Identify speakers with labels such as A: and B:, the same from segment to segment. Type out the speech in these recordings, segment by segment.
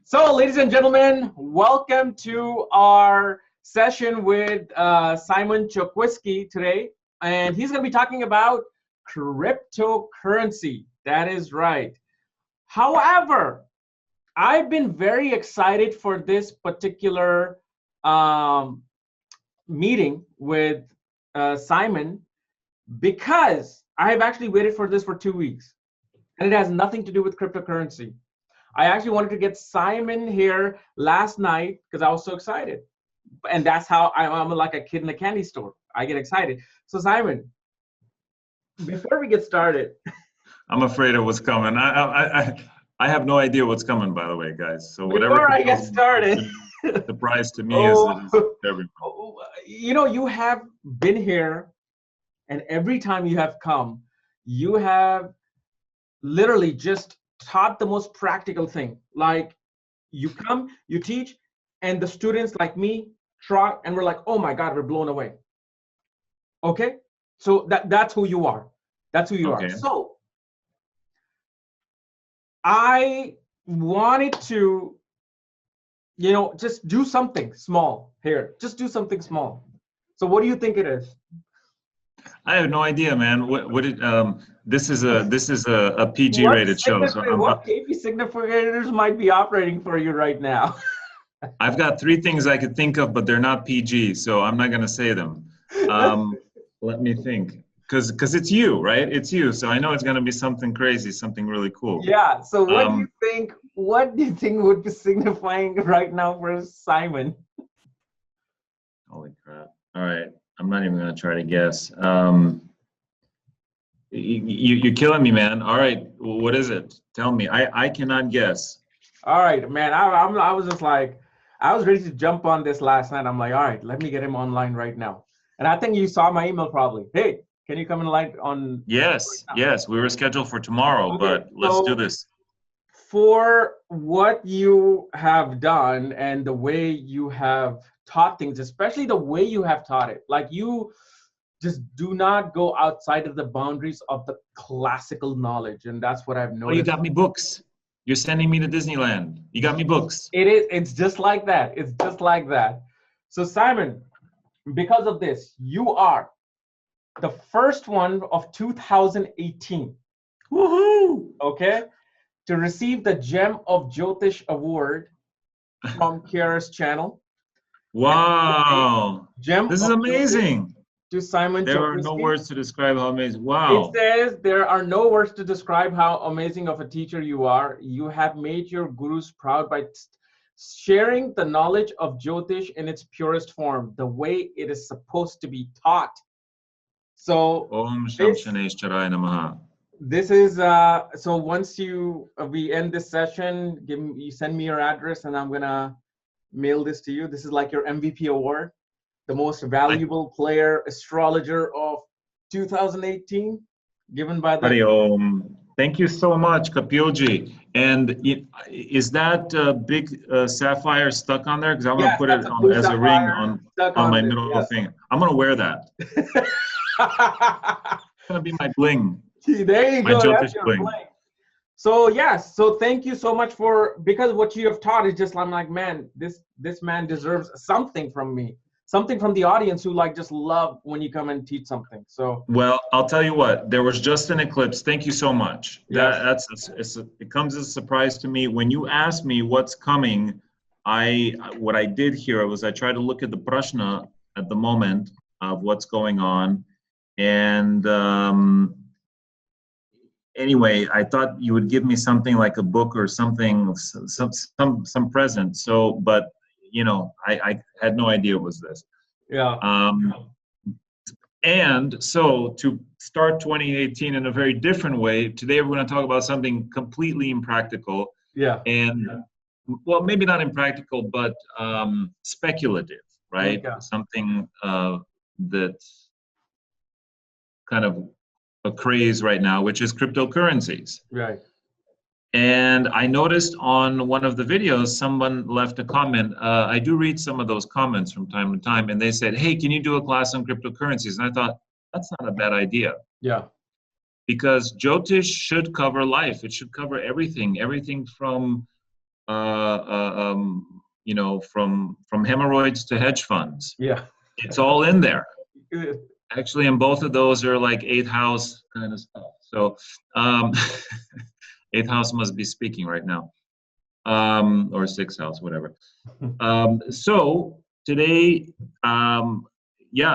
A: So, ladies and gentlemen, welcome to our session with Simon Chokwiski today. And he's going to be talking about cryptocurrency. That is right. However, I've been very excited for this particular meeting with Simon because I have actually waited for this for 2 weeks. And it has nothing to do with cryptocurrency. I actually wanted to get Simon here last night because I was so excited. And that's how I'm like a kid in a candy store. I get excited. So Simon, before we get started.
B: I'm afraid of what's coming. I have no idea what's coming, by the way, guys. So whatever.
A: Before I get started.
B: The surprise to me is everyone.
A: You know, you have been here, and every time you have come, you have literally just taught the most practical thing. Like, you come, you teach, and the students like me try, and we're like, oh my God, we're blown away. Okay? So that's who you are. That's who you are. So I wanted to, just do something small here. Just do something small. So what do you think it is?
B: I have no idea, man. This is a PG rated show. So
A: what KP significators might be operating for you right now?
B: I've got 3 things I could think of, but they're not PG, so I'm not going to say them. Let me think. Because it's you, right? It's you. So I know it's going to be something crazy, something really cool.
A: Yeah. So what do you think would be signifying right now for Simon?
B: Holy crap. All right. I'm not even going to try to guess. You're killing me, man. All right. What is it? Tell me. I cannot guess.
A: All right, man. I was just like, I was ready to jump on this last night. I'm like, all right, let me get him online right now. And I think you saw my email probably. Hey, can you come in live on?
B: Yes, right, yes. We were scheduled for tomorrow, okay, but let's do this.
A: For what you have done and the way you have taught things, especially the way you have taught it, like you just do not go outside of the boundaries of the classical knowledge. And that's what I've noticed.
B: Oh, you got me books. You're sending me to Disneyland. You got me books.
A: It's just like that. It's just like that. So Simon, because of this, you are the first one of 2018.
B: Woohoo!
A: Okay? To receive the Gem of Jyotish Award from KRSchannel.
B: Wow.
A: Gem
B: this is amazing.
A: To Simon
B: There are no words to describe how amazing. Wow.
A: It says there are no words to describe how amazing of a teacher you are. You have made your gurus proud by sharing the knowledge of Jyotish in its purest form, the way it is supposed to be taught. So
B: Om Sham Shanesh Charai Namaha.
A: This is so once we end this session, you send me your address and I'm gonna mail this to you. This is like your MVP award, the most valuable player astrologer of 2018, given by the.
B: Hari Om. Thank you so much, Kapielji. And is that big sapphire stuck on there? Because I'm gonna put it on as a ring on my middle finger. I'm gonna wear that. It's gonna be my bling.
A: There you go. That's your bling. So yes, so thank you so much because what you have taught is just, I'm like, man, this man deserves something from me, something from the audience who just love when you come and teach something. So
B: well, I'll tell you what, there was just an eclipse. Thank you so much.
A: Yes.
B: It comes as a surprise to me when you asked me what's coming. What I did here was I tried to look at the prashna at the moment of what's going on, and anyway, I thought you would give me something like a book or something, some present. So, but I had no idea it was this.
A: Yeah.
B: And so to start 2018 in a very different way, today we're going to talk about something completely impractical.
A: Yeah.
B: And well, maybe not impractical, but speculative, right?
A: Okay.
B: Something that's kind of a craze right now, which is cryptocurrencies.
A: Right.
B: And I noticed on one of the videos, someone left a comment. I do read some of those comments from time to time, and they said, hey, can you do a class on cryptocurrencies? And I thought, that's not a bad idea.
A: Yeah.
B: Because Jyotish should cover life. It should cover everything from you know, from hemorrhoids to hedge funds.
A: Yeah.
B: It's all in there.
A: Good.
B: Actually, and both of those are like 8th house kind of stuff. So 8th house must be speaking right now, or 6th house, whatever. So today,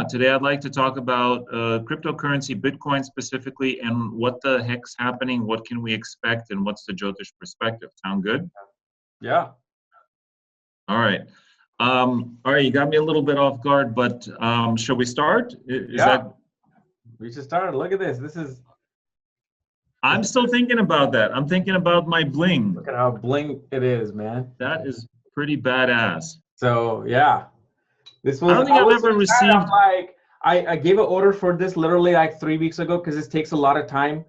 B: today I'd like to talk about cryptocurrency, Bitcoin specifically, and what the heck's happening, what can we expect, and what's the Jyotish perspective. Sound good?
A: Yeah.
B: All right. All right, you got me a little bit off guard, but shall we start?
A: We should start. Look at this. This is.
B: I'm still thinking about that. I'm thinking about my bling.
A: Look at how bling it is, man.
B: That is pretty badass.
A: So yeah, this was.
B: I don't think I've ever received.
A: I'm like, I gave an order for this literally like 3 weeks ago because this takes a lot of time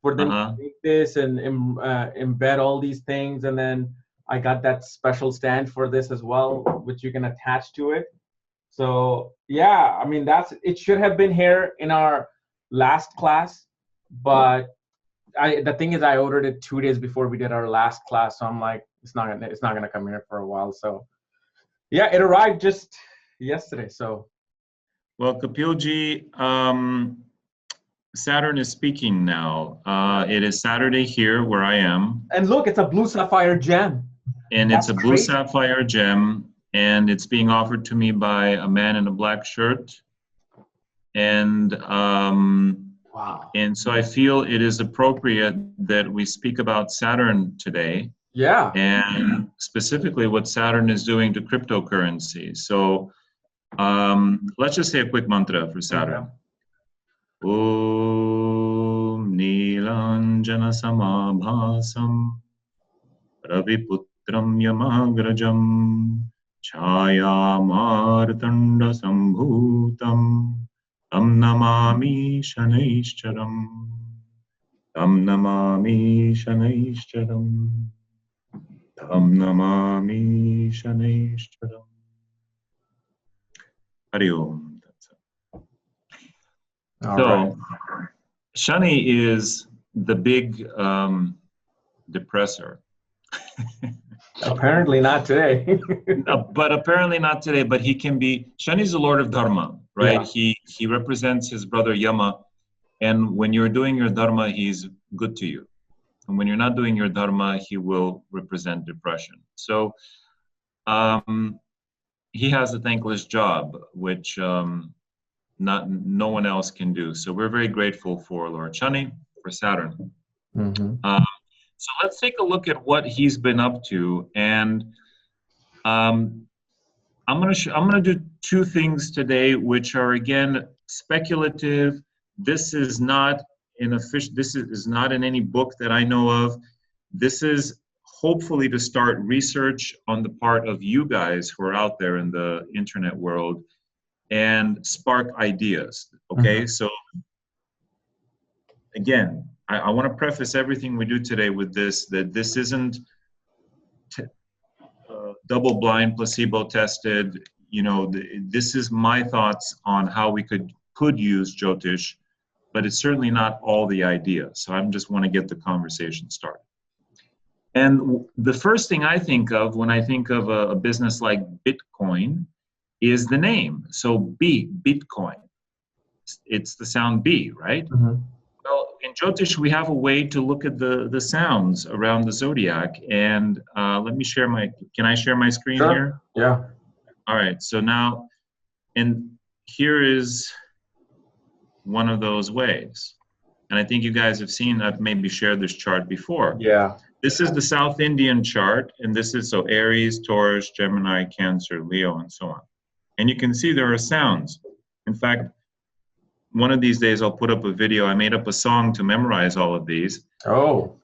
A: for them to make this and embed all these things, and then I got that special stand for this as well, which you can attach to it. So yeah, I mean it should have been here in our last class, but the thing is I ordered it 2 days before we did our last class, so I'm like it's not gonna come here for a while. So yeah, it arrived just yesterday. So
B: well, Kapiel Ji, Saturn is speaking now. It is Saturday here where I am.
A: And look, it's a blue sapphire gem.
B: And it's a blue sapphire gem, and it's being offered to me by a man in a black shirt. And
A: wow.
B: And so I feel it is appropriate that we speak about Saturn today.
A: Yeah.
B: And specifically what Saturn is doing to cryptocurrency. So let's just say a quick mantra for Saturn. Om Nilanjana Samabhasam Raviputram Yamagrajam Chaya Martanda Sambhutam Tam Namami Shanaishcharam Tam Namami Shanaishcharam Tam Namami Shanaishcharam. Hari Om. So, Shani is the big depressor.
A: Apparently not today.
B: But apparently not today, but he can be. Shani is the Lord of Dharma, right? Yeah. He represents his brother Yama, and when you're doing your Dharma, he's good to you. And when you're not doing your Dharma, he will represent depression. So he has a thankless job, which no one else can do. So we're very grateful for Lord Shani, for Saturn.
A: Mm-hmm.
B: So let's take a look at what he's been up to, and I'm gonna do 2 things today, which are again speculative. This is not This is not in any book that I know of. This is hopefully to start research on the part of you guys who are out there in the internet world and spark ideas. Okay, mm-hmm. So again, I want to preface everything we do today with this, that this isn't double-blind, placebo-tested. You know, this is my thoughts on how we could use Jyotish, but it's certainly not all the ideas. So I just want to get the conversation started. And the first thing I think of when I think of a business like Bitcoin is the name. So Bitcoin. It's the sound B, right? Mm-hmm. Well, in Jyotish, we have a way to look at the sounds around the zodiac. And let me share can I share my screen here?
A: Yeah.
B: All right, so now, and here is one of those ways. And I think you guys have seen, I've maybe shared this chart before.
A: Yeah.
B: This is the South Indian chart, and this is so Aries, Taurus, Gemini, Cancer, Leo, and so on. And you can see there are sounds. In fact, one of these days I'll put up a video. I made up a song to memorize all of these.
A: Oh.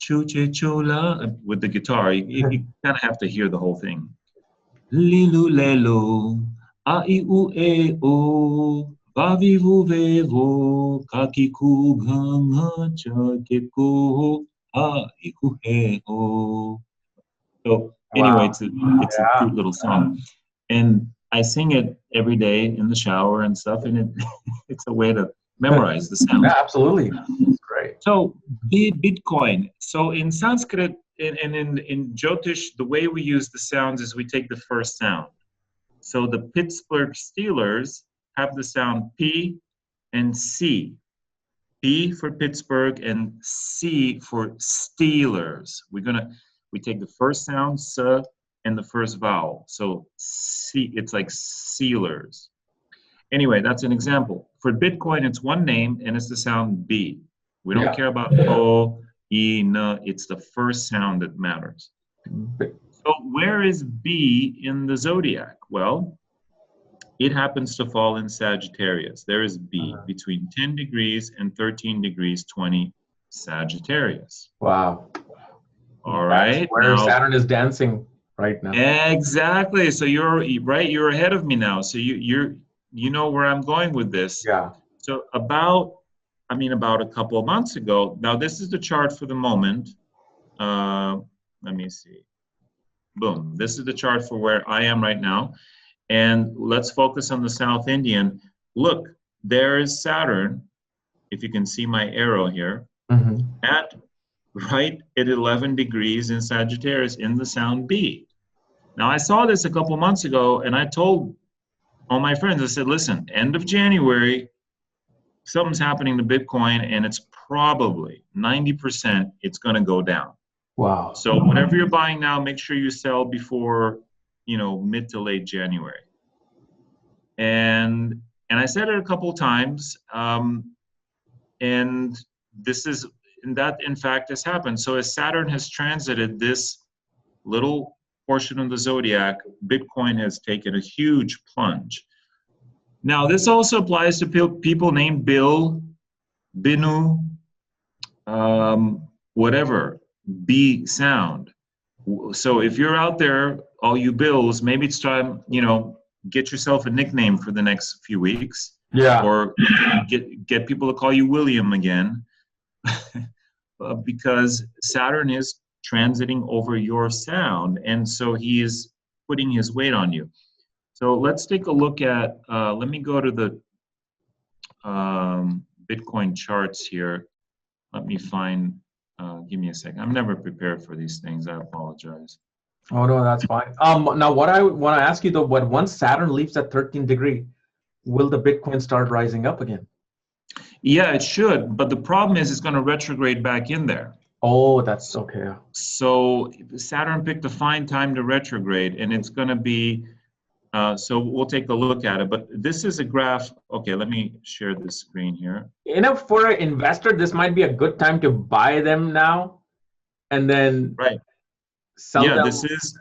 B: Chula with the guitar. You kind of have to hear the whole thing. Lilu lelo, a I u e o, va vivu vevo, kakiku ganga chakeko, a I u e o. So anyway, it's a cute little song. And I sing it every day in the shower and stuff, and it's a way to memorize the sound.
A: Yeah, absolutely. That's great.
B: So Bitcoin. So in Sanskrit, in Jyotish, the way we use the sounds is we take the first sound. So the Pittsburgh Steelers have the sound P and C. P for Pittsburgh and C for Steelers. We take the first sound, S, and the first vowel. So C, it's like Sealers. Anyway, that's an example. For Bitcoin, it's one name and it's the sound B. We don't care about O, E, N. It's the first sound that matters. So where is B in the zodiac? Well, it happens to fall in Sagittarius. There is B between 10 degrees and 13 degrees 20 Sagittarius.
A: Wow.
B: All right.
A: That's where Saturn is dancing right now.
B: Exactly. So you're right. You're ahead of me now. So you know where I'm going with this.
A: Yeah.
B: So about a couple of months ago. Now this is the chart for the moment. Let me see. Boom. This is the chart for where I am right now. And let's focus on the South Indian. Look, there is Saturn, if you can see my arrow here, right at 11 degrees in Sagittarius in the sound B. Now, I saw this a couple months ago, and I told all my friends, I said, listen, end of January, something's happening to Bitcoin, and it's probably 90% it's going to go down.
A: Wow.
B: So whatever you're buying now, make sure you sell before, mid to late January. And I said it a couple times, and that in fact has happened. So as Saturn has transited this little portion of the zodiac, Bitcoin has taken a huge plunge. Now this also applies to people named Bill, Binu, whatever, B sound. So if you're out there, all you Bills, maybe it's time, get yourself a nickname for the next few weeks.
A: Yeah.
B: Or get people to call you William again, because Saturn is transiting over your sound, and so he is putting his weight on you. So let's take a look at. Let me go to the Bitcoin charts here. Let me find. Give me a second. I'm never prepared for these things. I apologize.
A: Oh no, that's fine. Now what I want to ask you though, once Saturn leaves that 13 degree, will the Bitcoin start rising up again?
B: Yeah, it should. But the problem is it's going to retrograde back in there.
A: Oh, that's okay.
B: So Saturn picked a fine time to retrograde, and it's going to be. So we'll take a look at it. But this is a graph. Okay, let me share this screen here.
A: For an investor, this might be a good time to buy them now, and then sell them.
B: This is.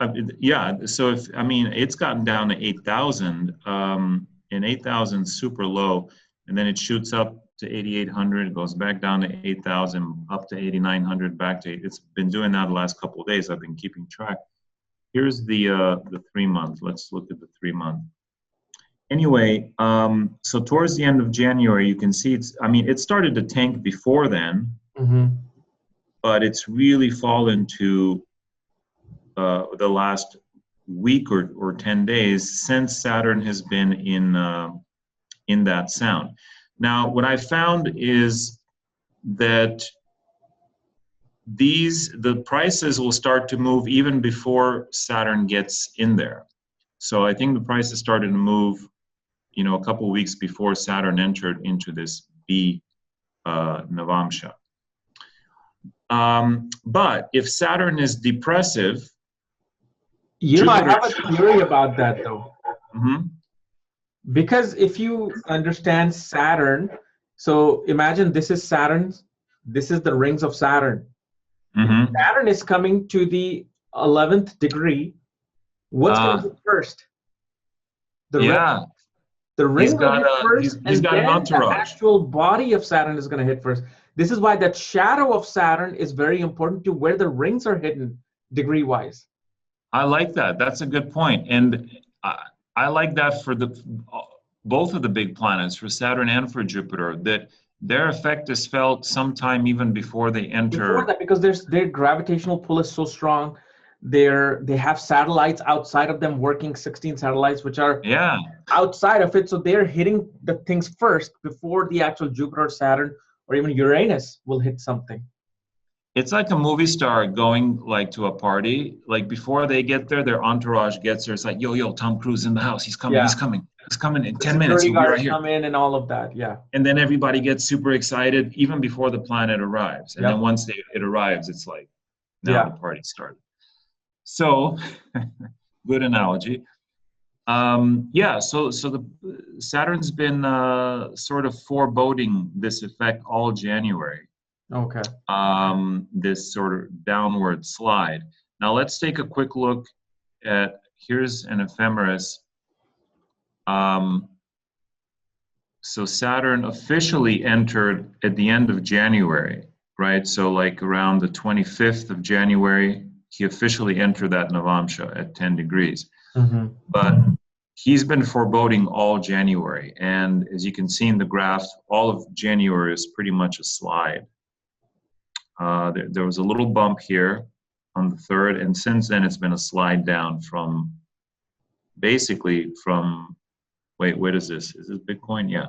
B: So it's gotten down to 8,000, and 8,000 is super low, and then it shoots up to 8,800, goes back down to 8,000, up to 8,900, back to. It's been doing that the last couple of days. I've been keeping track. Here's the 3 month. Let's look at the 3 month. Anyway, so towards the end of January, you can see it started to tank before then, but it's really fallen to the last week or 10 days since Saturn has been in that sound. Now, what I found is that the prices will start to move even before Saturn gets in there. So I think the prices started to move, a couple of weeks before Saturn entered into this B Navamsha. But if Saturn is depressive,
A: I have a theory about that though. Because if you understand Saturn, so imagine this is Saturn, this is the rings of Saturn. Saturn is coming to the 11th degree. What's going to be first? The ring will hit first, and then the actual body of Saturn is going to hit first. This is why that shadow of Saturn is very important to where the rings are hidden degree-wise.
B: I like that. That's a good point. And I like that for both of the big planets, for Saturn and for Jupiter, that their effect is felt sometime even before they enter.
A: Before that, because their gravitational pull is so strong. They have satellites outside of them working, 16 satellites, which are outside of it. So they're hitting the things first before the actual Jupiter, Saturn, or even Uranus will hit something.
B: It's like a movie star going like to a party. Like before they get there, their entourage gets there. It's like, yo, Tom Cruise in the house. He's coming.
A: Yeah.
B: He's coming. He's coming in
A: The
B: 10 minutes.
A: security
B: He'll be right
A: guards
B: here.
A: come in and all of that. Yeah.
B: And then everybody gets super excited even before the planet arrives. And
A: Yep.
B: then once it arrives, it's like now
A: Yeah.
B: the party started. So good analogy. Yeah, so the Saturn's been sort of foreboding this effect all January.
A: Okay.
B: This sort of downward slide. Now let's take a quick look at, here's an ephemeris. So Saturn officially entered at the end of January, right? So like around the 25th of January, he officially entered that Navamsha at 10 degrees.
A: Mm-hmm.
B: But he's been foreboding all January. And as you can see in the graph, all of January is pretty much a slide. There was a little bump here on the 3rd, and since then it's been a slide down from, basically from, wait, what is this? Is this Bitcoin? Yeah.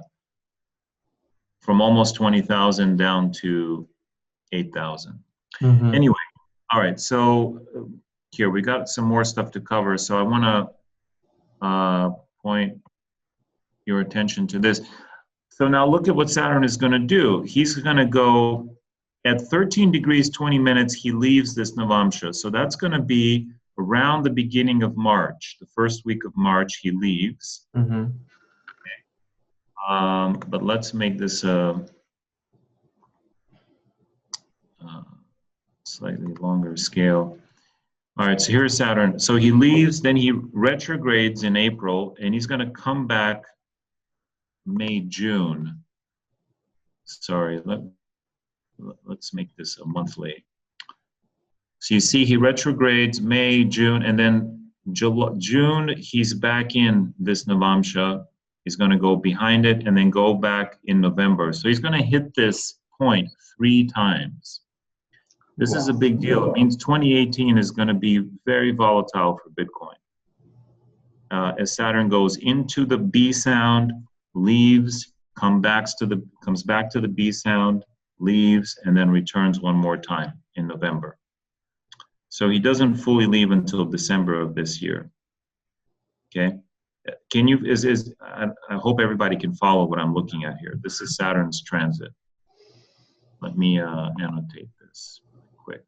B: From almost 20,000 down to 8,000.
A: Mm-hmm.
B: Anyway, all right, so here we got some more stuff to cover. So I want to point your attention to this. So now look at what Saturn is going to do. He's going to go at 13 degrees 20 minutes, he leaves this Navamsha. So that's going to be around the beginning of March, the first week of March, he leaves.
A: Mm-hmm.
B: But let's make this slightly longer scale. All right, so here's Saturn. So he leaves, then he retrogrades in April, and he's going to come back May, June. Sorry, let's make this a monthly. So you see he retrogrades May, June, and then June, he's back in this Navamsha. He's going to go behind it and then go back in November. So he's going to hit this point 3 times. This is a big deal. It means 2018 is going to be very volatile for Bitcoin. As Saturn goes into the B sound, leaves, comes back to the B sound, leaves, and then returns one more time in November. So he doesn't fully leave until December of this year. Okay? Can you, I hope everybody can follow what I'm looking at here. This is Saturn's transit. Let me annotate this quick.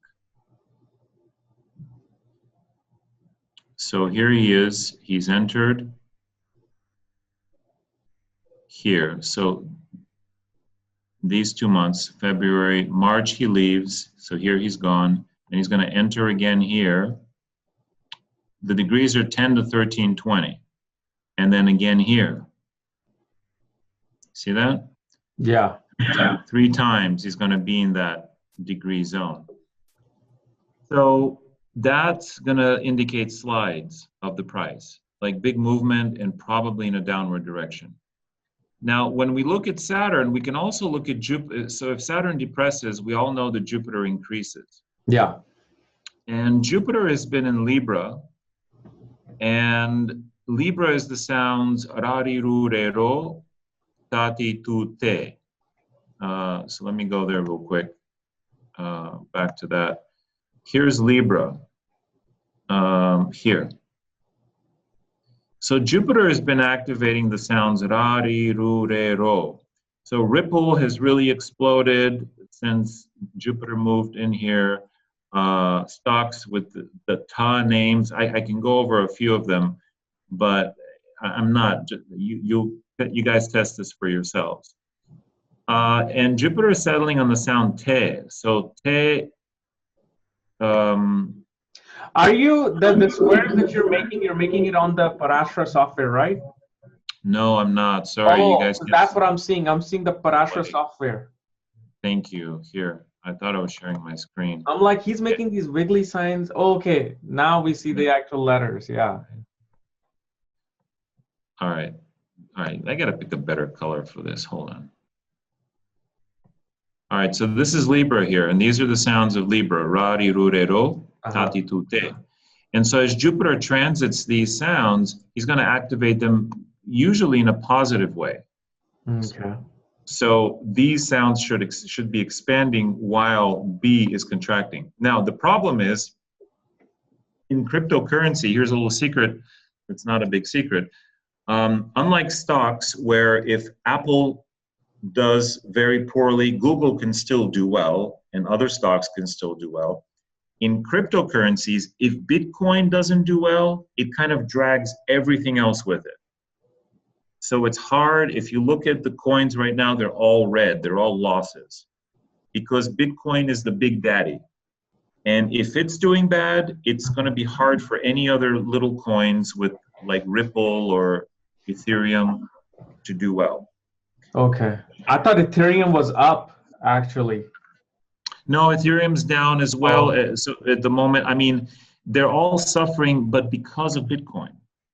B: So here he is, he's entered here. So these 2 months, February, March, he leaves. So here he's gone, and he's going to enter again here. The degrees are 10 to 13, 20. And then again here. See that?
A: Yeah.
B: 3 times he's going to be in that degree zone. So that's going to indicate slides of the price, like big movement and probably in a downward direction. Now, when we look at Saturn, we can also look at Jupiter. So if Saturn depresses, we all know that Jupiter increases.
A: Yeah.
B: And Jupiter has been in Libra, and Libra is the sounds rari, ru, re, ro, tati, tu, te. So let me go there real quick. Back to that. Here's Libra. Here. So Jupiter has been activating the sounds rari, ru, re, ro. So Ripple has really exploded since Jupiter moved in here. Stocks with the ta names. I can go over a few of them, but I'm not. You guys test this for yourselves. And Jupiter is settling on the sound te. So te.
A: Are you the squares that you're making it on the Parashara software, right?
B: No, I'm not. Sorry, you guys.
A: So that's what I'm seeing. I'm seeing the Parashara software.
B: Thank you. Here, I thought I was sharing my screen.
A: I'm like, he's making these wiggly signs. Oh, okay, now we see the actual letters. Yeah.
B: All right. I gotta pick a better color for this. Hold on. All right, so this is Libra here, and these are the sounds of Libra: rari, ru, re, ro, tati, tu, te. And so as Jupiter transits these sounds, he's going to activate them usually in a positive way.
A: Okay.
B: So these sounds should be expanding while B is contracting. Now, the problem is, in cryptocurrency, here's a little secret. It's not a big secret. Unlike stocks, where if Apple does very poorly, Google can still do well, and other stocks can still do well. In cryptocurrencies, if Bitcoin doesn't do well, it kind of drags everything else with it. So it's hard. If you look at the coins right now, they're all red. They're all losses because Bitcoin is the big daddy. And if it's doing bad, it's going to be hard for any other little coins with like Ripple or Ethereum to do well.
A: Okay. I thought Ethereum was up, actually.
B: No, Ethereum's down as well. So at the moment, I mean, they're all suffering, but because of Bitcoin.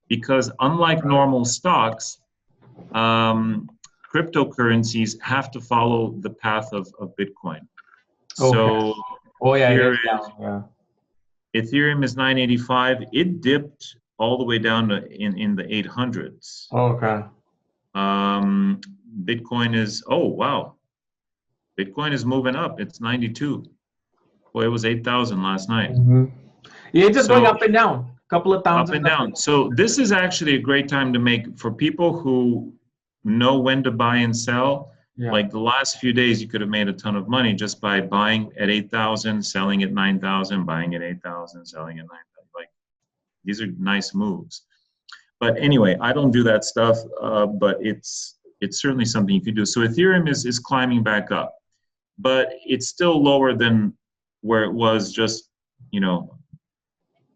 B: Because unlike normal stocks, cryptocurrencies have to follow the path of Bitcoin. So here is, Ethereum is 985. It dipped all the way down to in the 800s.
A: Okay.
B: Bitcoin is, oh, wow. Bitcoin is moving up. It's 92. Boy, it was 8,000 last night.
A: Mm-hmm. Yeah, it's just going up and down. A couple of thousand.
B: Up and down. So this is actually a great time to make, for people who know when to buy and sell. Yeah. Like the last few days, you could have made a ton of money just by buying at 8,000, selling at 9,000, buying at 8,000, selling at 9,000. Like, these are nice moves. But anyway, I don't do that stuff, but it's certainly something you can do. So Ethereum is climbing back up, but it's still lower than where it was just, you know,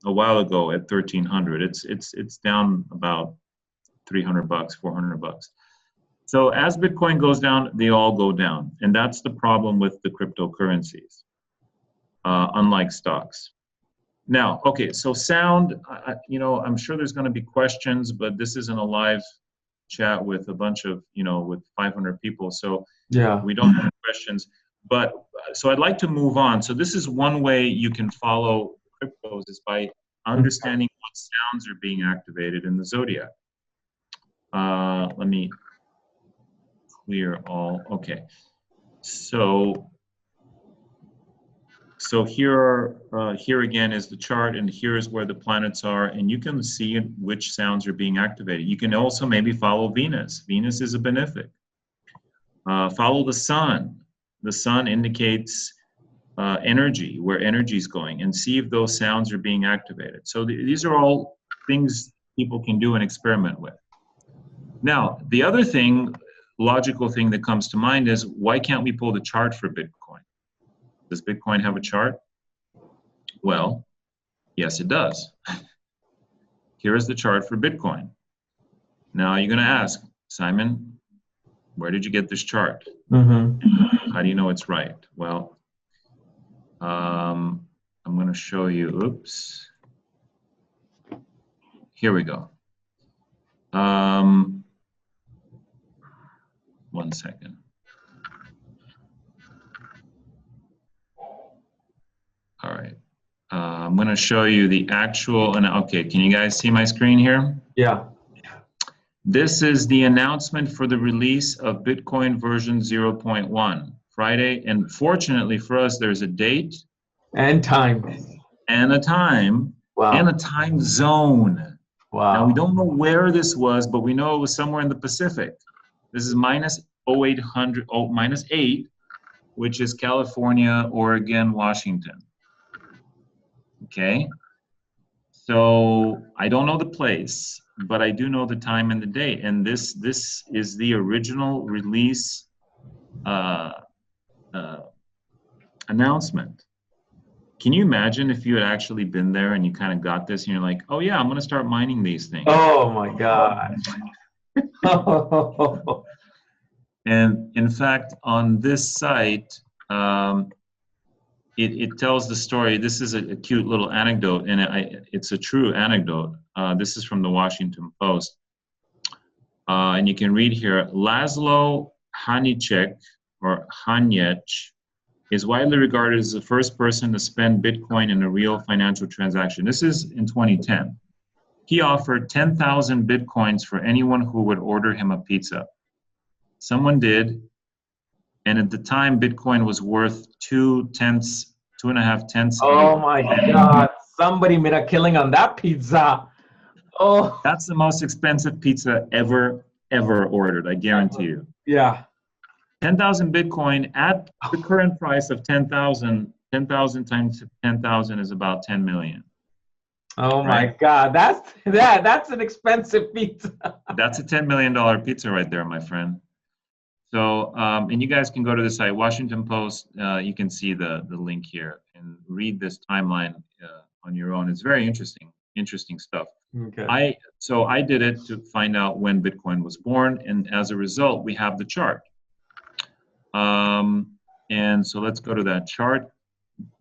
B: a while ago at 1,300. It's down about $300, $400. So as Bitcoin goes down, they all go down, and that's the problem with the cryptocurrencies, unlike stocks. Now, okay, so sound, you know, I'm sure there's going to be questions, but this isn't a live chat with a bunch of, you know, with 500 people, so yeah, we don't have questions. But so I'd like to move on. So this is one way you can follow cryptos, is by understanding what sounds are being activated in the zodiac. Let me clear all. Okay, so here again is the chart, and here's where the planets are, and you can see which sounds are being activated. You can also maybe follow Venus. Venus is a benefic. Follow the sun. The sun indicates energy, where energy is going, and see if those sounds are being activated. So these are all things people can do and experiment with. Now, the other thing, logical thing that comes to mind is, why can't we pull the chart for Bitcoin? Does Bitcoin have a chart? Well, yes, it does. Here is the chart for Bitcoin. Now you're going to ask, Simon, where did you get this chart? Mm-hmm. How do you know it's right? Well, I'm going to show you. Oops. Here we go. 1 second. All right. I'm going to show you the actual, and okay, can you guys see my screen here?
A: Yeah.
B: This is the announcement for the release of Bitcoin version 0.1, Friday. And fortunately for us, there's a date.
A: And time.
B: And a time. Wow. And a time zone.
A: Wow.
B: Now, we don't know where this was, but we know it was somewhere in the Pacific. This is -8, which is California, Oregon, Washington. Okay, so I don't know the place, but I do know the time and the date, and this is the original release announcement. Can you imagine if you had actually been there and you kind of got this, and you're like, oh yeah, I'm going to start mining these things.
A: Oh my God.
B: And in fact, on this site, it tells the story. This is a cute little anecdote, and it's a true anecdote. This is from the Washington Post. And you can read here, Laszlo Hanicek, or Haniec, is widely regarded as the first person to spend Bitcoin in a real financial transaction. This is in 2010. He offered 10,000 Bitcoins for anyone who would order him a pizza. Someone did, And at the time, Bitcoin was worth 2.5 tenths of
A: Oh
B: a
A: my
B: penny.
A: God. Somebody made a killing on that pizza. Oh,
B: That's the most expensive pizza ever ordered, I guarantee you.
A: yeah.
B: 10,000 Bitcoin at the current price of 10,000 times 10,000 is about 10 million.
A: Oh my
B: Right?
A: God. That's an expensive pizza.
B: That's a $10 million pizza right there, my friend. So, and you guys can go to the site, Washington Post. You can see the link here and read this timeline on your own. It's very interesting stuff.
A: Okay.
B: I did it to find out when Bitcoin was born, and as a result, we have the chart. And so let's go to that chart.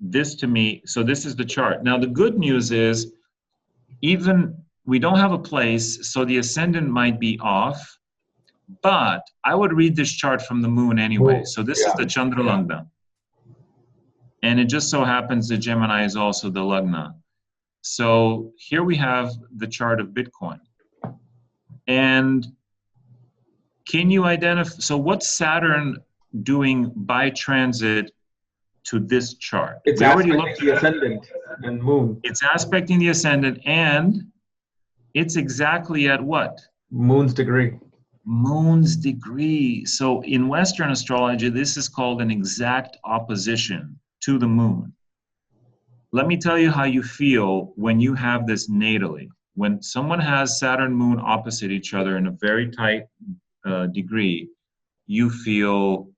B: This to me, so this is the chart. Now the good news is, even we don't have a place, so the ascendant might be off. But I would read this chart from the moon anyway. So this is the Chandra Lagna. And it just so happens that Gemini is also the Lagna. So here we have the chart of Bitcoin. And can you identify, so what's Saturn doing by transit to this chart?
A: It's aspecting the ascendant and moon.
B: It's aspecting the ascendant, and it's exactly at what?
A: Moon's degree.
B: Moon's degree. So in Western astrology, this is called an exact opposition to the moon. Let me tell you how you feel when you have this natally. When someone has Saturn, Moon opposite each other in a very tight degree, you feel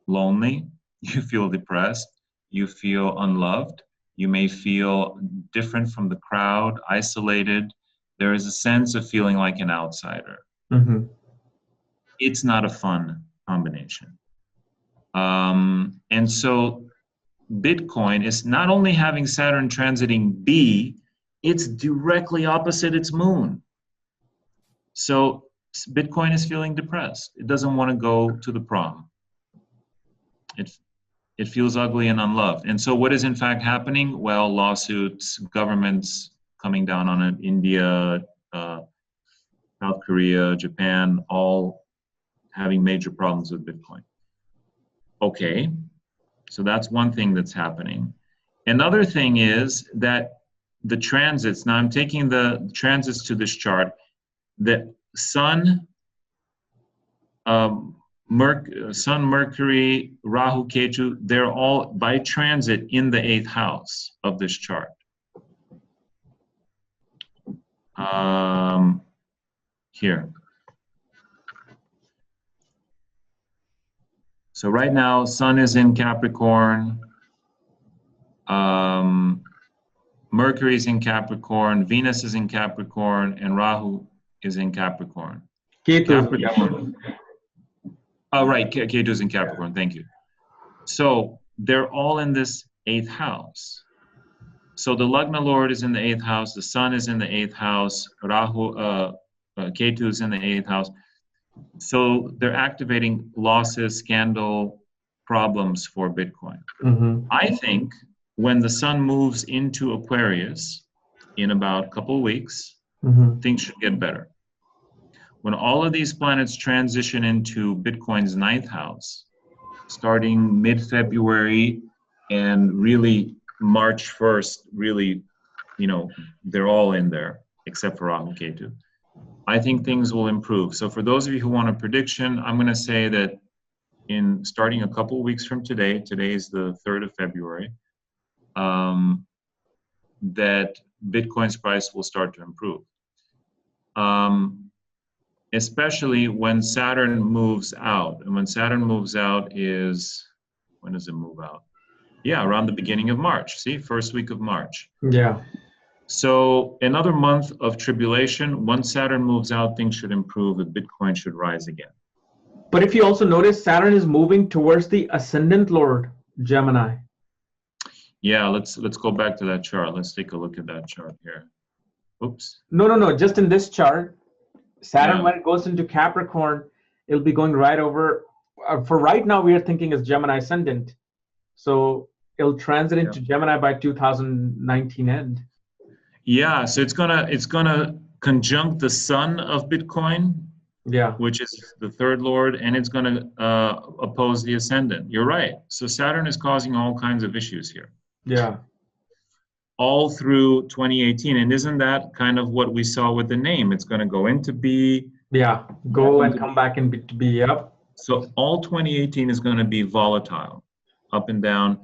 B: lonely, you feel depressed, you feel unloved, you may feel different from the crowd, isolated. There is a sense of feeling like an outsider.
A: Mm-hmm.
B: It's not a fun combination. And so Bitcoin is not only having Saturn transiting B, it's directly opposite its moon. So Bitcoin is feeling depressed. It doesn't want to go to the prom. It feels ugly and unloved. And so what is in fact happening? Well, lawsuits, governments coming down on it, India, South Korea, Japan, all having major problems with Bitcoin. Okay, so that's one thing that's happening. Another thing is that the transits, now I'm taking the transits to this chart, that Sun, Mercury, Rahu, Ketu, they're all by transit in the 8th house of this chart. Here. So right now, Sun is in Capricorn, Mercury is in Capricorn, Venus is in Capricorn, and Rahu is in Capricorn. Capricorn. Oh, right, Ketu is in Capricorn, thank you. So they're all in this 8th house. So the Lagna Lord is in the 8th house, the Sun is in the 8th house, Rahu, Ketu is in the 8th house. So they're activating losses, scandal, problems for Bitcoin.
A: Mm-hmm.
B: I think when the Sun moves into Aquarius in about a couple of weeks, things should get better. When all of these planets transition into Bitcoin's 9th house, starting mid-February and really March 1st, really, they're all in there except for Rahu Ketu. I think things will improve. So for those of you who want a prediction, I'm going to say that in starting a couple weeks from today is the 3rd of February, that Bitcoin's price will start to improve. Especially when Saturn moves out. And when Saturn moves out is, when does it move out? Yeah, around the beginning of March. See, first week of March.
A: Yeah.
B: So another month of tribulation. Once Saturn moves out, things should improve and Bitcoin should rise again.
A: But if you also notice, Saturn is moving towards the ascendant Lord, Gemini.
B: Yeah, let's go back to that chart. Let's take a look at that chart here. Oops.
A: No. Just in this chart, Saturn, when it goes into Capricorn, it'll be going right over. For right now, we are thinking as Gemini ascendant. So it'll transit into Gemini by 2019 end.
B: Yeah, so it's gonna conjunct the Sun of Bitcoin
A: Yeah.
B: which is the third lord, and it's going to oppose the ascendant. You're right. So Saturn is causing all kinds of issues here,
A: Yeah.
B: all through 2018. And isn't that kind of what we saw with the name? It's going to go into B.
A: Yeah. Go and come back and be yep.
B: So all 2018 is going to be volatile, up and down,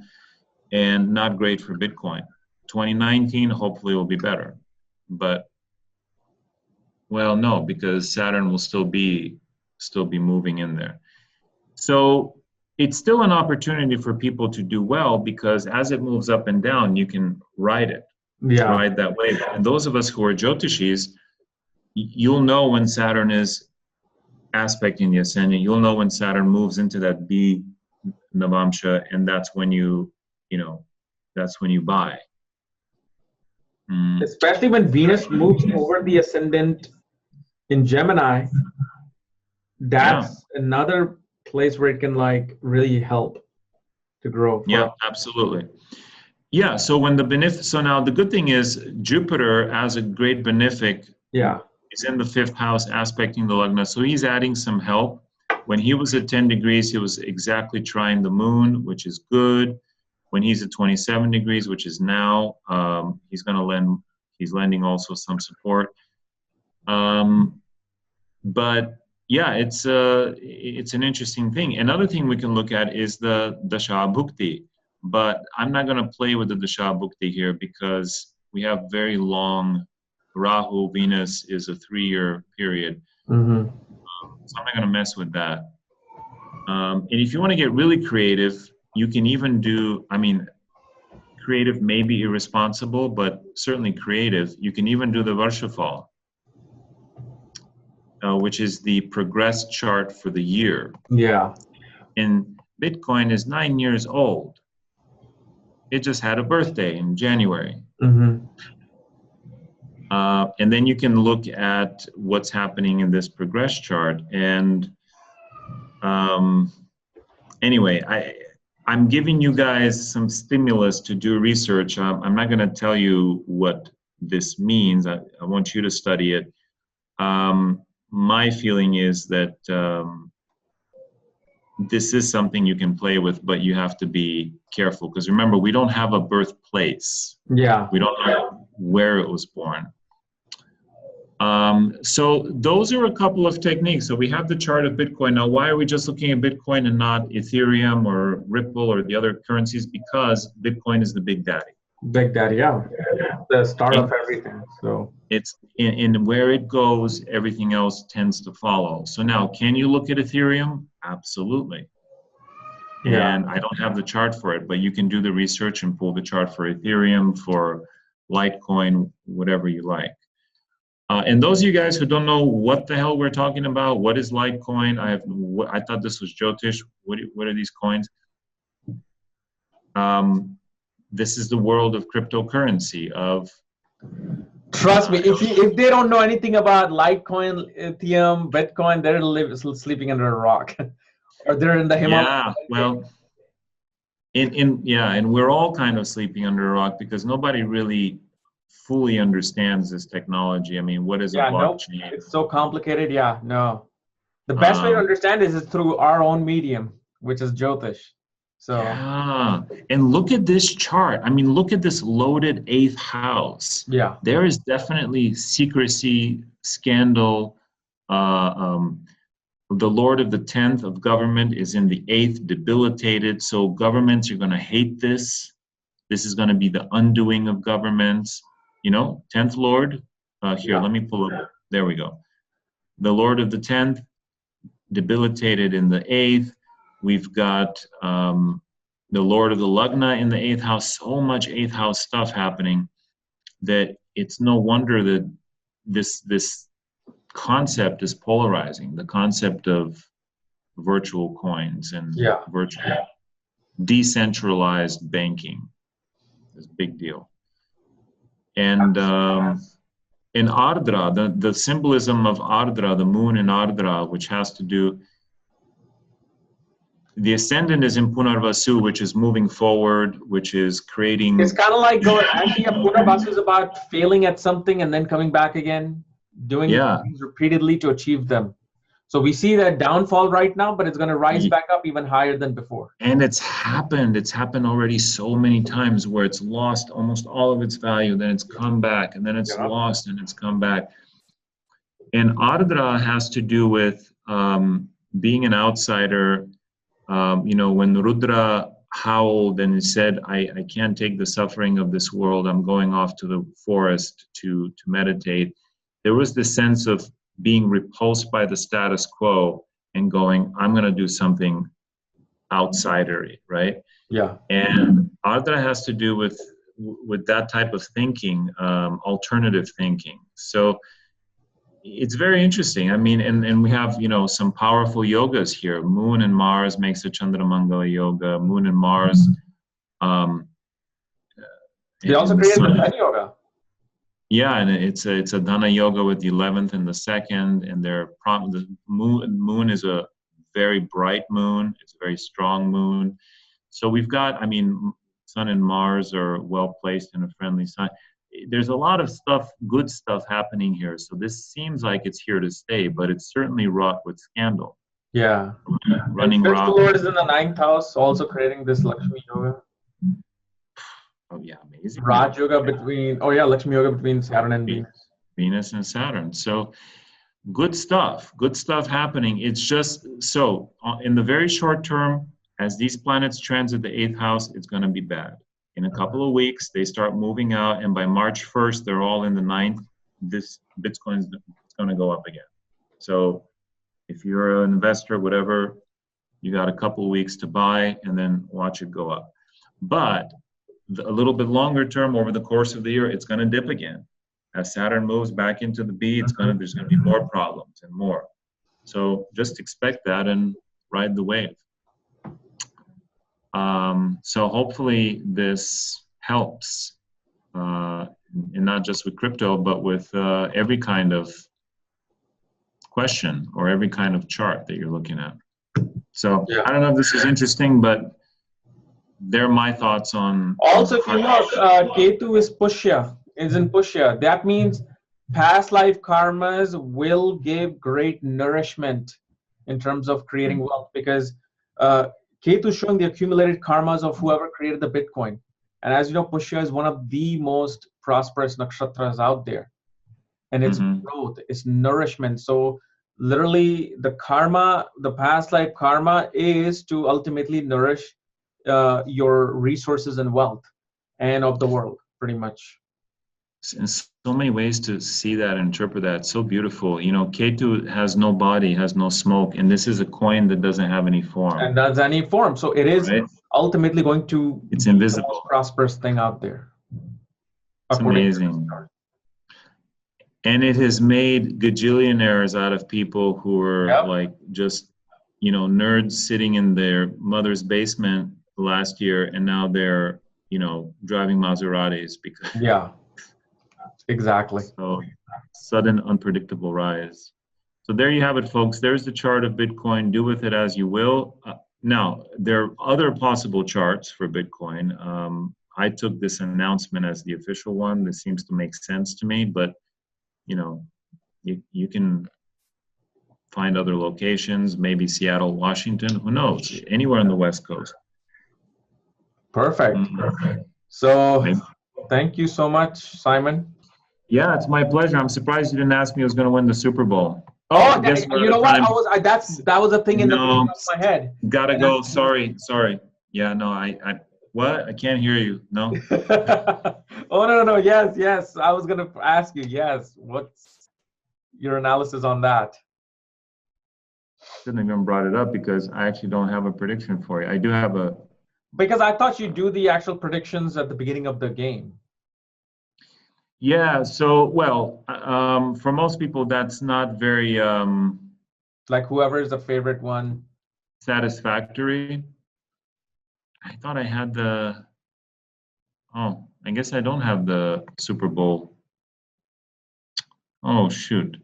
B: and not great for Bitcoin. 2019 hopefully will be better, but well, no, because Saturn will still be moving in there. So it's still an opportunity for people to do well, because as it moves up and down, you can ride it, ride that wave. And those of us who are Jyotishis, you'll know when Saturn is aspecting the ascendant. You'll know when Saturn moves into that B Navamsha, and that's when that's when you buy.
A: Especially when Venus moves over the ascendant in Gemini, that's another place where it can like really help to grow.
B: Yeah, absolutely. Yeah, so when so now the good thing is Jupiter as a great benefic is in the 5th house aspecting the Lagna, so he's adding some help. When he was at 10 degrees, he was exactly trying the moon, which is good. When he's at 27 degrees, which is now, he's lending also some support. But yeah, it's an interesting thing. Another thing we can look at is the Dasha Bhukti, but I'm not going to play with the Dasha Bhukti here because we have very long. Rahu, Venus is a 3-year period. So I'm not going to mess with that. And if you want to get really creative, you can even do, creative may be irresponsible, but certainly creative. You can even do the Varshafal, which is the progress chart for the year.
A: Yeah.
B: And Bitcoin is 9 years old. It just had a birthday in January. And then you can look at what's happening in this progress chart. And anyway, I'm giving you guys some stimulus to do research. I'm not going to tell you what this means. I want you to study it. My feeling is that this is something you can play with, but you have to be careful. Because remember, we don't have a birthplace.
A: Yeah.
B: We don't know where it was born. So those are a couple of techniques. So we have the chart of Bitcoin. Now, why are we just looking at Bitcoin and not Ethereum or Ripple or the other currencies? Because Bitcoin is the big daddy.
A: Big daddy, yeah. The start of everything. So
B: it's in where it goes, everything else tends to follow. So now, can you look at Ethereum? Absolutely. And I don't have the chart for it, but you can do the research and pull the chart for Ethereum, for Litecoin, whatever you like. And those of you guys who don't know what the hell we're talking about, what is Litecoin? I thought this was Jyotish. What are these coins? This is the world of cryptocurrency.
A: Trust me, if they don't know anything about Litecoin, Ethereum, Bitcoin, they're sleeping under a rock, or they're in the Himalayas.
B: Yeah, well, and we're all kind of sleeping under a rock because nobody really fully understands this technology. I mean, what is a blockchain?
A: No, it's so complicated. Yeah, no. The best way to understand is through our own medium, which is Jyotish. So
B: yeah, and look at this chart. I mean, look at this loaded 8th house.
A: Yeah,
B: there is definitely secrecy, scandal. The Lord of the 10th of government is in the 8th, debilitated. So governments are going to hate this. This is going to be the undoing of governments. 10th Lord. Here, let me pull up. There we go. The Lord of the 10th, debilitated in the 8th. We've got the Lord of the Lagna in the 8th house. So much 8th house stuff happening that it's no wonder that this concept is polarizing. The concept of virtual coins and virtual decentralized banking is a big deal. And in Ardra, the symbolism of Ardra, the moon in Ardra, which has to do, the ascendant is in Punarvasu, which is moving forward, which is creating.
A: It's kind of like going, actually, Punarvasu is about failing at something and then coming back again, doing things repeatedly to achieve them. So we see that downfall right now, but it's going to rise back up even higher than before.
B: And it's happened already so many times where it's lost almost all of its value, then it's come back, and then it's lost and it's come back. And Ardra has to do with being an outsider. When Rudra howled and he said, I can't take the suffering of this world, I'm going off to the forest to meditate. There was this sense of being repulsed by the status quo and going, I'm going to do something outsidery, right?
A: Yeah.
B: And Ardra has to do with that type of thinking, alternative thinking. So it's very interesting. I mean, and we have, some powerful yogas here. Moon and Mars makes a Chandramangala yoga. Moon and Mars.
A: They also created the Dana yoga.
B: Yeah, and it's a Dana yoga with the 11th and the 2nd, and the moon is a very bright moon. It's a very strong moon. So we've got, Sun and Mars are well placed in a friendly sign. There's a lot of stuff, good stuff happening here. So this seems like it's here to stay, but it's certainly wrought with scandal.
A: Yeah.
B: Running
A: Fifth
B: rock.
A: Lord is in the 9th house, also creating this Lakshmi yoga.
B: Oh yeah, amazing.
A: Raj yoga Lakshmi yoga between Saturn and Venus.
B: Venus and Saturn. So good stuff happening. It's just so in the very short term, as these planets transit the 8th house, it's going to be bad. In a couple of weeks, they start moving out, and by March 1st, they're all in the 9th. This Bitcoin's going to go up again. So if you're an investor, whatever, you got a couple of weeks to buy and then watch it go up. But a little bit longer term, over the course of the year, it's going to dip again. As Saturn moves back into the B, there's going to be more problems and more. So just expect that and ride the wave. So hopefully this helps, and not just with crypto, but with every kind of question or every kind of chart that you're looking at. So I don't know if this is interesting, but they're my thoughts on.
A: Also, if you look, Ketu is in Pushya. That means past life karmas will give great nourishment in terms of creating wealth, because Ketu is showing the accumulated karmas of whoever created the Bitcoin. And as you know, Pushya is one of the most prosperous nakshatras out there. And it's growth, it's nourishment. So literally the karma, the past life karma is to ultimately nourish your resources and wealth and of the world, pretty much.
B: In so many ways to see that and interpret that. So beautiful. Ketu has no body, has no smoke, and this is a coin that doesn't have any form.
A: And does any form. So it is ultimately going to
B: it's invisible.
A: Be the most prosperous thing out there.
B: It's amazing. And it has made gajillionaires out of people who are like just, nerds sitting in their mother's basement last year, and now they're, driving Maseratis because. Yeah.
A: Exactly.
B: So sudden unpredictable rise. So there you have it, folks. There's the chart of Bitcoin. Do with it as you will. Now, there are other possible charts for Bitcoin. I took this announcement as the official one. This seems to make sense to me, but you can find other locations, maybe Seattle, Washington, who knows, anywhere on the West Coast.
A: Perfect. So thank you so much, Simon.
B: Yeah, it's my pleasure. I'm surprised you didn't ask me who was going to win the Super Bowl.
A: Oh, you know what? That was a thing in the back of my head.
B: Gotta go. Sorry. Yeah, no, I what? I can't hear you. No.
A: Oh no. Yes. I was gonna ask you. Yes. What's your analysis on that?
B: Shouldn't have even brought it up because I actually don't have a prediction for you. I do have a.
A: Because I thought you do the actual predictions at the beginning of the game.
B: Yeah, so, for most people, that's not very...
A: like whoever is the favorite one.
B: Satisfactory. I thought I had the... Oh, I guess I don't have the Super Bowl. Oh, shoot.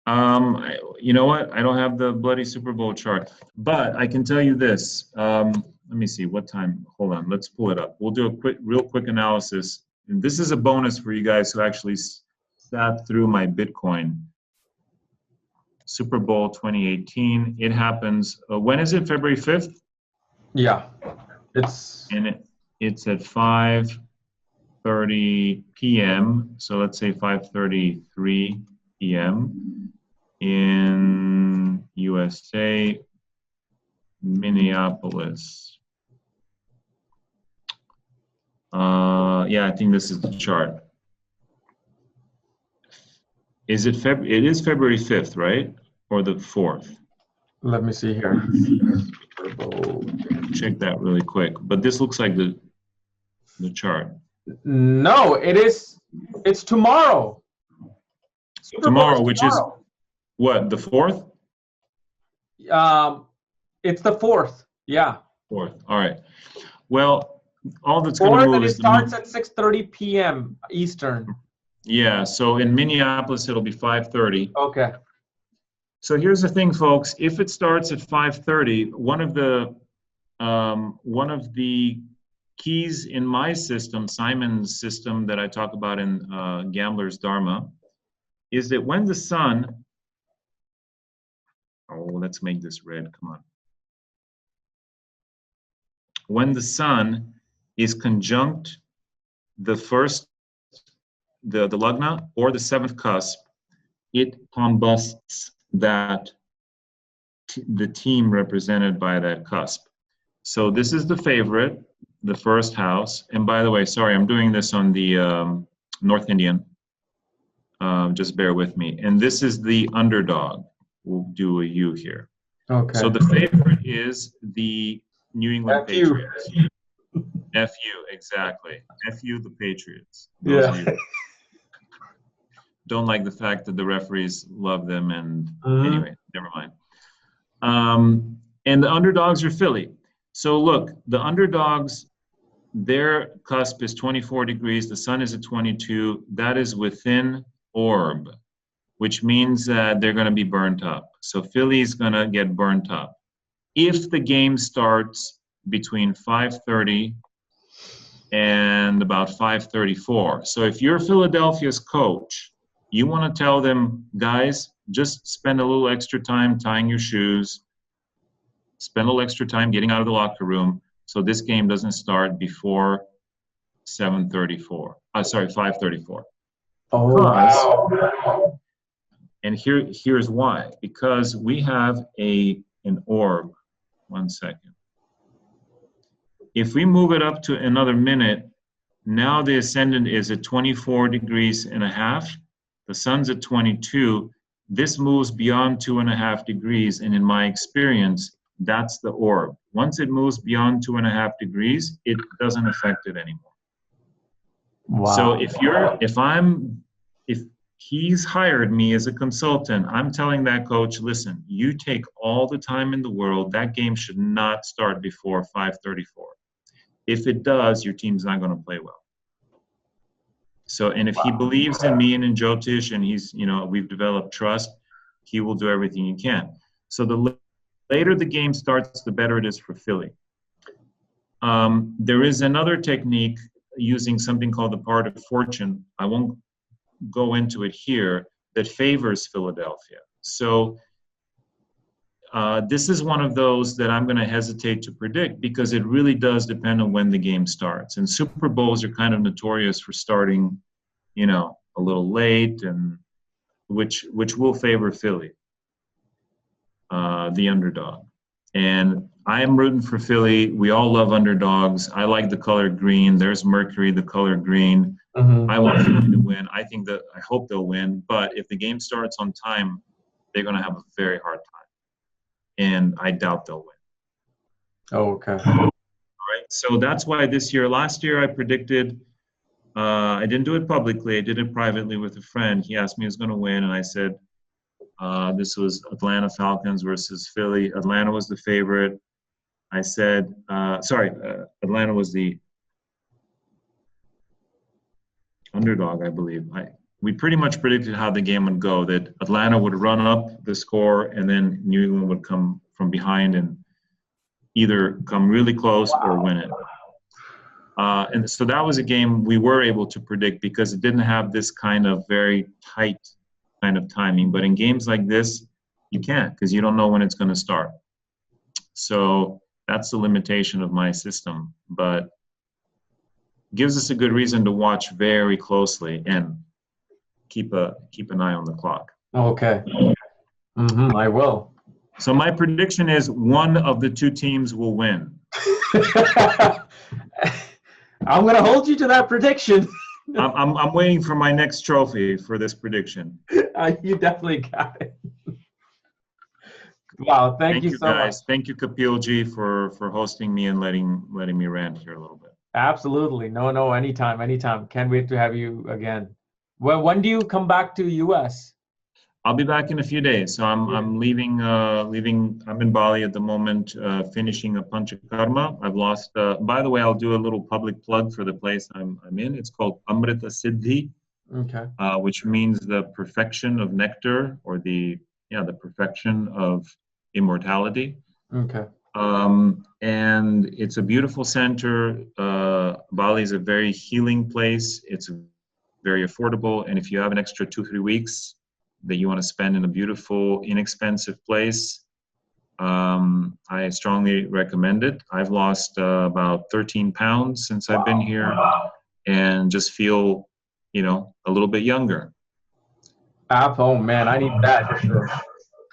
B: You know what? I don't have the bloody Super Bowl chart. But I can tell you this. Let me see, what time? Hold on, let's pull it up. We'll do a real quick analysis. And this is a bonus for you guys who actually sat through my Bitcoin Super Bowl 2018. It happens, when is it? February 5th?
A: Yeah, it's
B: And it's at 5:30 p.m. So let's say 5:33 p.m. in USA, Minneapolis. Yeah, I think this is the chart. Is it It is February 5th, right? Or the 4th?
A: let me see here.
B: Check that really quick. But this looks like the chart.
A: No, it's tomorrow. Super Bowl
B: Tomorrow, which is
A: tomorrow.
B: what, the 4th?
A: It's the 4th. Yeah.
B: 4th. All right. Well, all that's going to
A: 4th,
B: move
A: and it
B: is
A: starts at 6:30 p.m. Eastern.
B: Yeah, so in Minneapolis, it'll be 5:30.
A: Okay.
B: So here's the thing, folks. If it starts at 5:30, one of the keys in my system, Simon's system that I talk about in Gambler's Dharma, is that when the sun, oh, let's make this red, come on. When the sun is conjunct the first, the lagna or the seventh cusp, it combusts the team represented by that cusp. So this is the favorite, the first house. And by the way, sorry, I'm doing this on the North Indian. Just bear with me. And this is the underdog. We'll do a U here.
A: Okay.
B: So the favorite is the New England
A: FU.
B: Patriots. FU, exactly. FU, the Patriots. Those of you don't like the fact that the referees love them, and anyway, never mind. And the underdogs are Philly. So look, the underdogs, their cusp is 24 degrees. The sun is at 22. That is within orb, which means that they're going to be burnt up. So Philly's going to get burnt up. If the game starts between 5:30 and about 5:34. So if you're Philadelphia's coach, you want to tell them, guys, just spend a little extra time tying your shoes, spend a little extra time getting out of the locker room, so this game doesn't start before 7:34. Sorry, 5:34.
A: Oh, wow.
B: And here's why. Because we have an orb. One second. If we move it up to another minute, now the ascendant is at 24 degrees and a half. The sun's at 22. This moves beyond 2.5 degrees, and in my experience, that's the orb. Once it moves beyond 2.5 degrees, it doesn't affect it anymore.
A: Wow.
B: So if he's hired me as a consultant, I'm telling that coach, listen, you take all the time in the world. That game should not start before 5:34. If it does, your team's not going to play well. So, and if he believes in me and in Jyotish, and we've developed trust, he will do everything he can. So the later the game starts, the better it is for Philly. There is another technique using something called the part of fortune. I won't go into it here, that favors Philadelphia. So this is one of those that I'm going to hesitate to predict because it really does depend on when the game starts. And Super Bowls are kind of notorious for starting, a little late, and which will favor Philly, the underdog. And I am rooting for Philly. We all love underdogs. I like the color green. There's Mercury, the color green. I want Philly to win. I hope they'll win. But if the game starts on time, they're going to have a very hard time. And I doubt they'll win.
A: Oh, okay.
B: All right. So that's why last year I predicted, I didn't do it publicly. I did it privately with a friend. He asked me who's going to win. And I said, this was Atlanta Falcons versus Philly. Atlanta was the favorite. I said, Atlanta was the underdog, I believe. We pretty much predicted how the game would go, that Atlanta would run up the score and then New England would come from behind and either come really close or win it. And so that was a game we were able to predict because it didn't have this kind of very tight kind of timing. But in games like this, You can't, because you don't know when it's going to start. So that's the limitation of my system, but gives us a good reason to watch very closely and keep an eye on the clock.
A: Okay. I will.
B: So my prediction is one of the two teams will win.
A: I'm gonna hold you to that prediction.
B: I'm waiting for my next trophy for this prediction.
A: You definitely got it. Wow, thank you so
B: guys.
A: much.
B: Thank you, Kapiel Ji, for hosting me and letting me rant here a little bit.
A: Absolutely. No, anytime. Can't wait to have you again. Well, when do you come back to US?
B: I'll be back in a few days. So I'm leaving. I'm in Bali at the moment, finishing a Panchakarma. I've lost. By the way, I'll do a little public plug for the place I'm in. It's called Amrita Siddhi,
A: Okay.
B: Which means the perfection of nectar, or the perfection of immortality.
A: Okay.
B: And it's a beautiful center. Bali is a very healing place. It's very affordable, and if you have an extra 2-3 weeks that you want to spend in a beautiful, inexpensive place, I strongly recommend it. I've lost about 13 pounds since I've been here, and just feel, a little bit younger.
A: Oh man, I need that for sure.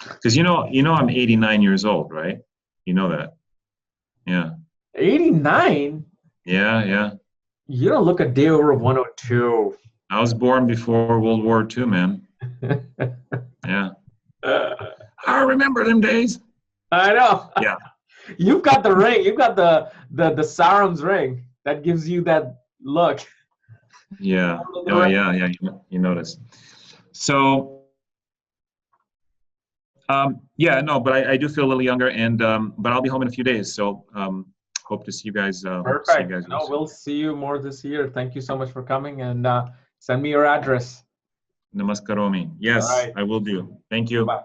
B: Because I'm 89 years old, right? You know that. Yeah.
A: 89?
B: Yeah.
A: You don't look a day over 102.
B: I was born before World War II, man. Yeah. I remember them days.
A: I know.
B: Yeah.
A: You've got the ring. You've got the Saram's ring that gives you that look.
B: Yeah. Oh, yeah. You notice. So, but I do feel a little younger, and but I'll be home in a few days. So, hope to see you guys.
A: Perfect. We'll see you more this year. Thank you so much for coming, and send me your address.
B: Namaskaromi. Yes, right. I will do. Thank you.
A: Bye.